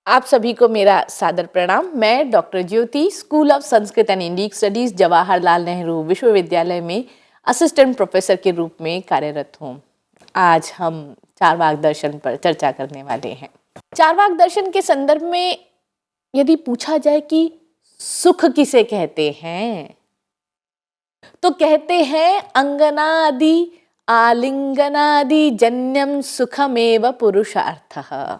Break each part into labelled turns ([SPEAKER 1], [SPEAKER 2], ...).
[SPEAKER 1] आप सभी को मेरा सादर प्रणाम। मैं doctor Jyoti, school of Sanskrit and Indian studies, Jawaharlal Nehru विश्वविद्यालय में असिस्टेंट प्रोफेसर के रूप में कार्यरत हूँ। आज हम चारवाक दर्शन पर चर्चा करने वाले हैं। चारवाक दर्शन के संदर्भ में यदि पूछा जाए कि सुख किसे कहते हैं, तो कहते हैं अंगनादि आलिंगनादि जन्यम सुखमेव पुरुषार्थः।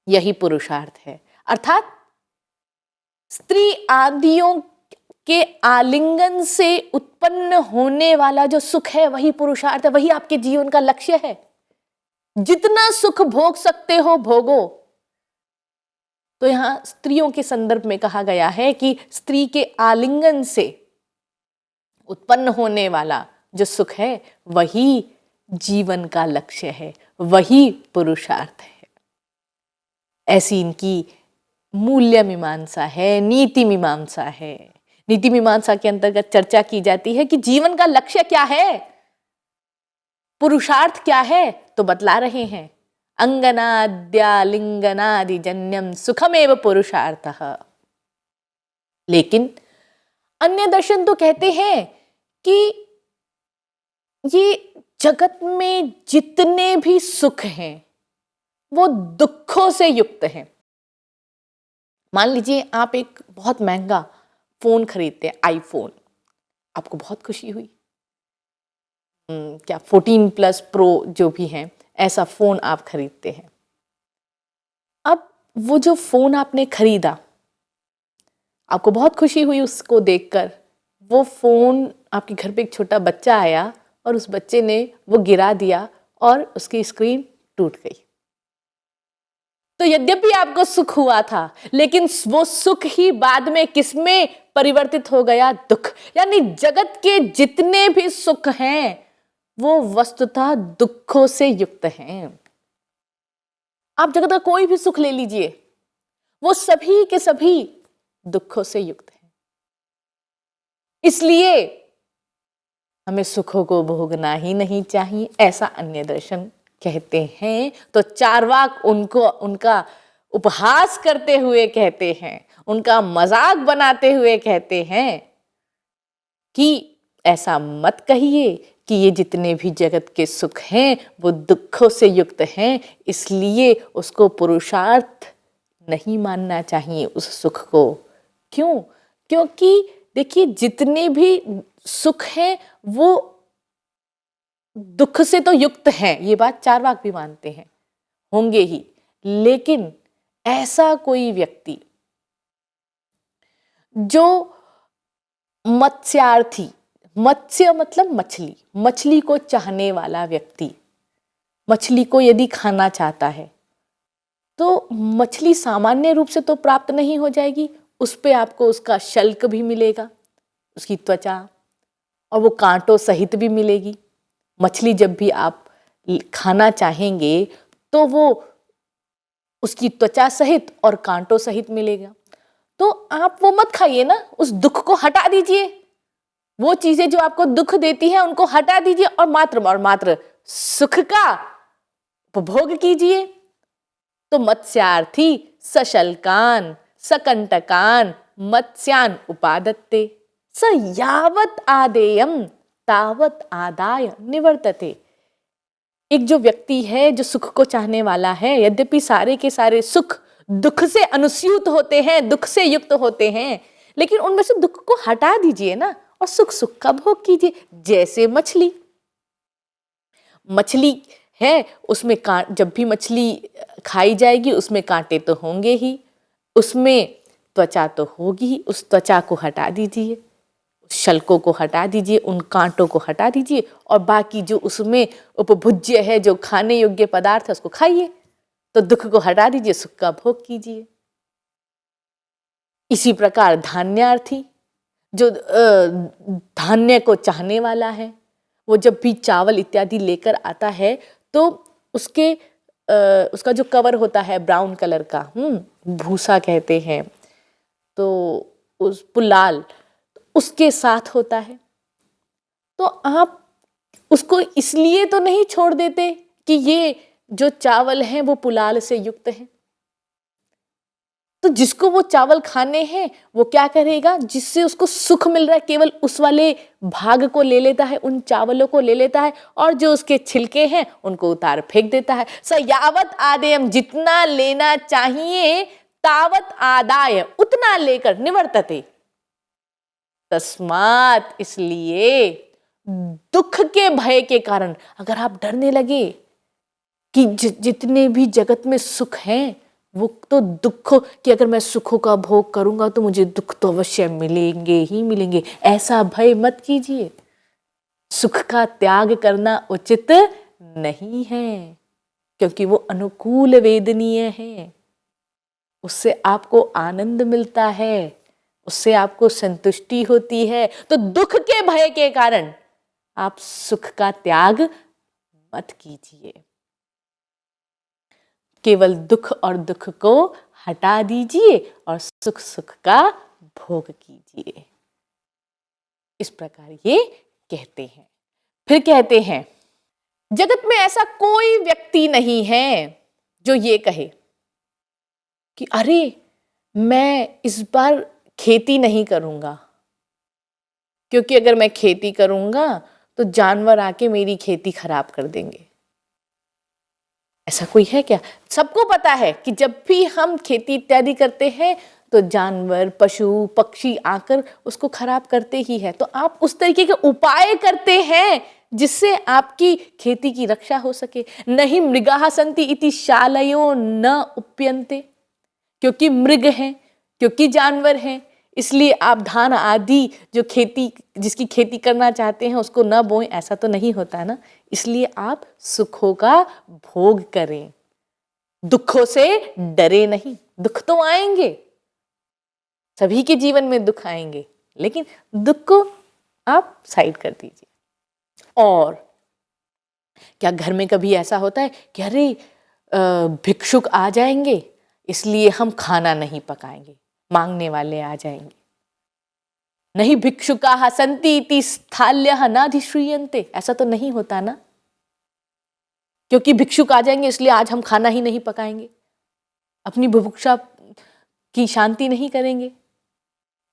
[SPEAKER 1] यही पुरुषार्थ है, अर्थात स्त्री आदियों के आलिंगन से उत्पन्न होने वाला जो सुख है वही पुरुषार्थ है, वही आपके जीवन का लक्ष्य है। जितना सुख भोग सकते हो भोगो। तो यहां स्त्रियों के संदर्भ में कहा गया है कि स्त्री के आलिंगन से उत्पन्न होने वाला जो सुख है वही जीवन का लक्ष्य है, वही पुरुषार्थ है। ऐसी इनकी मूल्य मीमांसा है, नीति मीमांसा है। नीति मीमांसा के अंतर्गत चर्चा की जाती है कि जीवन का लक्ष्य क्या है, पुरुषार्थ क्या है। तो बतला रहे हैं अंगनाद्यालिंगनादि जन्यम सुखमेव पुरुषार्थः। लेकिन अन्य दर्शन तो कहते हैं कि ये जगत में जितने भी सुख हैं वो दुखों से युक्त हैं। मान लीजिए आप एक बहुत महंगा फोन खरीदते हैं, आईफोन, आपको बहुत खुशी हुई। क्या 14 प्रो जो भी है, ऐसा फोन आप खरीदते हैं। अब वो जो फोन आपने खरीदा, आपको बहुत खुशी हुई उसको देखकर। वो फोन आपके घर पे एक छोटा बच्चा आया और उस बच्चे ने वो गिरा दिया और उसकी स्क्रीन टूट गई। तो यद्यपि आपको सुख हुआ था, लेकिन वो सुख ही बाद में किसमें परिवर्तित हो गया? दुख। यानी जगत के जितने भी सुख हैं वो वस्तुतः दुखों से युक्त हैं। आप जगत का कोई भी सुख ले लीजिए, वो सभी के सभी दुखों से युक्त हैं। इसलिए हमें सुखों को भोगना ही नहीं चाहिए, ऐसा अन्य दर्शन कहते हैं। तो चारवाक उनका उपहास करते हुए कहते हैं, उनका मजाक बनाते हुए कहते हैं कि ऐसा मत कहिए कि ये जितने भी जगत के सुख हैं वो दुखों से युक्त हैं, इसलिए उसको पुरुषार्थ नहीं मानना चाहिए उस सुख को। क्यों? क्योंकि देखिए जितने भी सुख हैं वो दुख से तो युक्त हैं, ये बात चारवाक भी मानते हैं, होंगे ही। लेकिन ऐसा कोई व्यक्ति जो मत्स्यार्थी, मत्स्य मतलब मछली, मछली को चाहने वाला व्यक्ति मछली को यदि खाना चाहता है तो मछली सामान्य रूप से तो प्राप्त नहीं हो जाएगी, उस पे आपको उसका शल्क भी मिलेगा, उसकी त्वचा, और वो कांटों सहित भी मिलेगी। मछली जब भी आप खाना चाहेंगे तो वो उसकी त्वचा सहित और कांटों सहित मिलेगा। तो आप वो मत खाइए ना, उस दुख को हटा दीजिए। वो चीजें जो आपको दुख देती हैं उनको हटा दीजिए और मात्र सुख का उपभोग कीजिए। तो मत्स्यार्थी सशल्कान सकंटकान मत्स्यान उपादत्ते स यावत आदेयम तावत आदाय निवर्तते। एक जो व्यक्ति है जो सुख को चाहने वाला है, यद्यपि सारे के सारे सुख दुख से अनुस्यूत होते हैं, दुख से युक्त होते हैं, लेकिन उनमें से दुख को हटा दीजिए ना और सुख सुख का भोग कीजिए। जैसे मछली है, उसमें जब भी मछली खाई जाएगी उसमें कांटे तो होंगे ही, उसमें त्वचा तो होगी ही, उस त्वचा को हटा दीजिए, शल्कों को हटा दीजिए, उन कांटों को हटा दीजिए और बाकी जो उसमें उपभुज्य है, जो खाने योग्य पदार्थ है, उसको खाइए। तो दुख को हटा दीजिए, सुख का भोग कीजिए। इसी प्रकार धान्यार्थी, जो धान्य को चाहने वाला है, वो जब भी चावल इत्यादि लेकर आता है तो उसका जो कवर होता है ब्राउन कलर का, भूसा कहते हैं, तो उस पुलाल उसके साथ होता है। तो आप उसको इसलिए तो नहीं छोड़ देते कि ये जो चावल हैं वो पुलाल से युक्त हैं, तो जिसको वो चावल खाने हैं वो क्या करेगा, जिससे उसको सुख मिल रहा है केवल उस वाले भाग को ले लेता है, उन चावलों को ले लेता है, और जो उसके छिलके हैं उनको उतार फेंक देता है। स यावत आदेयम, जितना लेना चाहिए, तावत आदाय, उतना लेकर, निवर्तते, तस्मात, इसलिए, दुख के भय के कारण, अगर आप डरने लगे कि जितने भी जगत में सुख हैं वो तो दुख, कि अगर मैं सुखों का भोग करूंगा तो मुझे दुख तो अवश्य मिलेंगे ही मिलेंगे, ऐसा भय मत कीजिए। सुख का त्याग करना उचित नहीं है, क्योंकि वो अनुकूल वेदनीय है, उससे आपको आनंद मिलता है, उससे आपको संतुष्टि होती है। तो दुख के भय के कारण आप सुख का त्याग मत कीजिए, केवल दुख और दुख को हटा दीजिए और सुख सुख का भोग कीजिए। इस प्रकार ये कहते हैं। फिर कहते हैं, जगत में ऐसा कोई व्यक्ति नहीं है जो ये कहे कि अरे मैं इस बार खेती नहीं करूंगा, क्योंकि अगर मैं खेती करूंगा तो जानवर आके मेरी खेती खराब कर देंगे। ऐसा कोई है क्या? सबको पता है कि जब भी हम खेती इत्यादि करते हैं तो जानवर, पशु, पक्षी आकर उसको खराब करते ही है। तो आप उस तरीके के उपाय करते हैं जिससे आपकी खेती की रक्षा हो सके। नहीं मृगाः सन्ति इति शालयो न उप्यन्ते, क्योंकि मृग हैं, क्योंकि जानवर हैं, इसलिए आप धान आदि जो खेती, जिसकी खेती करना चाहते हैं उसको न बोएं, ऐसा तो नहीं होता ना। इसलिए आप सुखों का भोग करें, दुखों से डरे नहीं। दुख तो आएंगे, सभी के जीवन में दुख आएंगे, लेकिन दुख को आप साइड कर दीजिए। और क्या घर में कभी ऐसा होता है कि अरे भिक्षुक आ जाएंगे इसलिए हम खाना नहीं पकाएंगे, मांगने वाले आ जाएंगे। नहीं भिक्षुकाः सन्ति इति स्थाल्यः नाधिश्रूयन्ते, ऐसा तो नहीं होता ना, क्योंकि भिक्षुक आ जाएंगे इसलिए आज हम खाना ही नहीं पकाएंगे, अपनी बुभुक्षा की शांति नहीं करेंगे,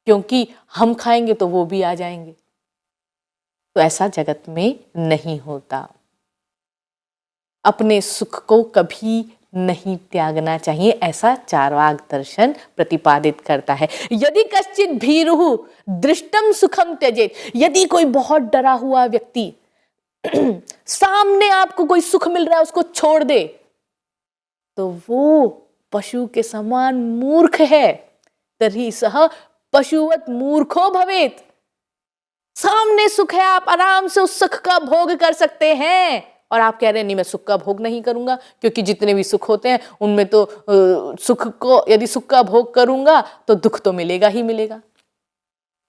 [SPEAKER 1] क्योंकि हम खाएंगे तो वो भी आ जाएंगे। तो ऐसा जगत में नहीं होता। अपने सुख को कभी नहीं त्यागना चाहिए, ऐसा चार्वाक दर्शन प्रतिपादित करता है। यदि कश्चित भीरुः दृष्टम सुखम त्यजेत, यदि कोई बहुत डरा हुआ व्यक्ति सामने आपको कोई सुख मिल रहा है उसको छोड़ दे, तो वो पशु के समान मूर्ख है। तर्हि सह पशुवत मूर्खो भवेत। सामने सुख है, आप आराम से उस सुख का भोग कर सकते हैं, और आप कह रहे हैं नहीं मैं सुख का भोग नहीं करूंगा, क्योंकि जितने भी सुख होते हैं उनमें तो सुख को, यदि सुख का भोग करूंगा तो दुख तो मिलेगा ही मिलेगा।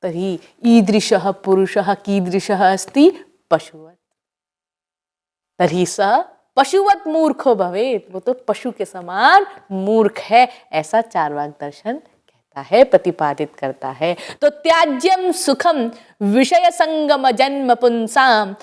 [SPEAKER 1] तर्हि ईदृशः पुरुषः कीदृशः अस्ति पशुवत, तर्हि सः पशुवत मूर्खो भवेत, वो तो पशु के समान मूर्ख है, ऐसा चार्वाक दर्शन कहता है, प्रतिपादित करता है। तो त्याज्यम सुखम विषय संगम जन्म पुंसाम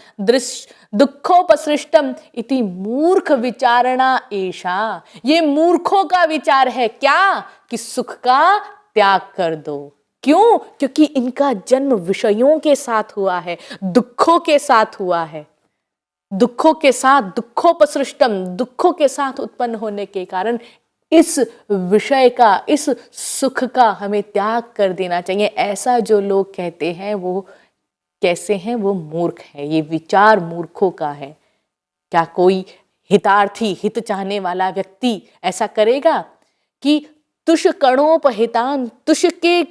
[SPEAKER 1] दुखोपसृष्टम इति मूर्ख विचारणा एषा, ये मूर्खों का विचार है क्या, कि सुख का त्याग कर दो। क्यों? क्योंकि इनका जन्म विषयों के साथ हुआ है, दुखों के साथ हुआ है, दुखों के साथ, दुखोपसृष्टम, दुखों के साथ उत्पन्न होने के कारण इस विषय का, इस सुख का हमें त्याग कर देना चाहिए। ऐसा जो लोग कहते हैं वो कैसे हैं? वो मूर्ख है, ये विचार मूर्खों का है। क्या कोई हितार्थी, हित चाहने वाला व्यक्ति ऐसा करेगा कि तुष कणोपहितान, तुष के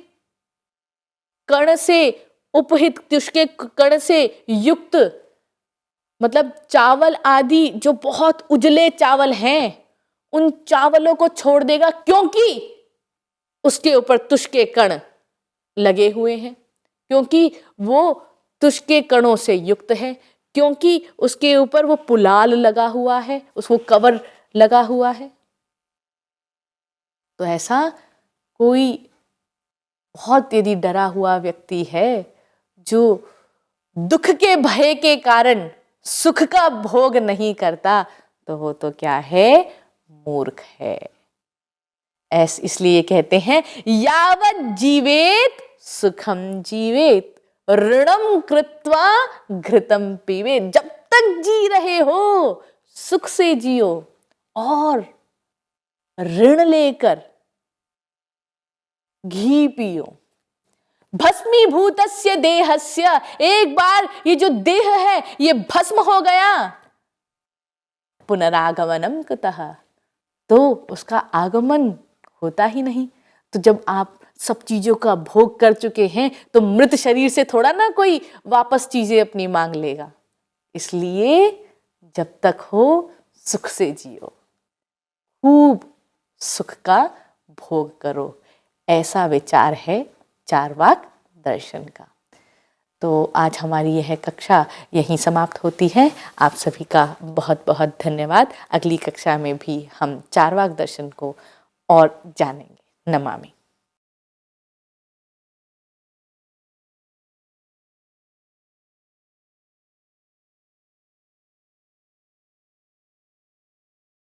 [SPEAKER 1] कण से उपहित, तुष के कण से युक्त, मतलब चावल आदि जो बहुत उजले चावल हैं उन चावलों को छोड़ देगा क्योंकि उसके ऊपर तुष के कण लगे हुए हैं, क्योंकि वो तुष के कणों से युक्त है, क्योंकि उसके ऊपर वो पुलाल लगा हुआ है, उसको कवर लगा हुआ है। तो ऐसा कोई बहुत यदि डरा हुआ व्यक्ति है जो दुख के भय के कारण सुख का भोग नहीं करता, तो वो तो क्या है? मूर्ख है। इसलिए कहते हैं यावत जीवेत सुखम जीवेत ऋणम कृत्वा घृतम पीवेत। जब तक जी रहे हो सुख से जियो और ऋण लेकर घी पियो। भस्मीभूतस्य देहस्य, एक बार ये जो देह है ये भस्म हो गया, पुनरागमनम कुतः, तो उसका आगमन होता ही नहीं। तो जब आप सब चीजों का भोग कर चुके हैं तो मृत शरीर से थोड़ा ना कोई वापस चीजें अपनी मांग लेगा। इसलिए जब तक हो सुख से जियो, खूब सुख का भोग करो, ऐसा विचार है चारवाक दर्शन का। तो आज हमारी यह कक्षा यहीं समाप्त होती है। आप सभी का बहुत बहुत धन्यवाद। अगली कक्षा में भी हम चारवाक दर्शन को और जानेंगे। नमामि।